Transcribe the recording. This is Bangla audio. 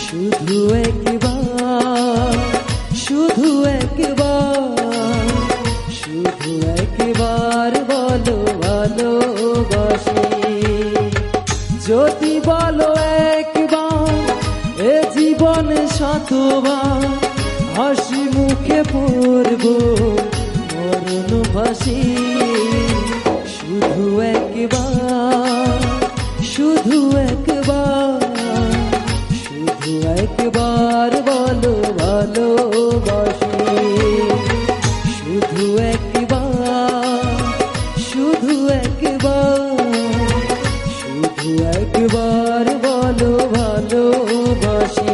শুধু একবার, শুধু একবার, শুধু একবার বলো ভালোবাসি। যদি বলো একবার, এ জীবন শতবার, হাসি মুখে পড়ব মরণ ফাঁসি। শুধু একবার, শুধু একবার, শুধু একবার বলো ভালোবাসি। শুধু একবার, শুধু একবার, শুধু একবার বলো ভালোবাসি।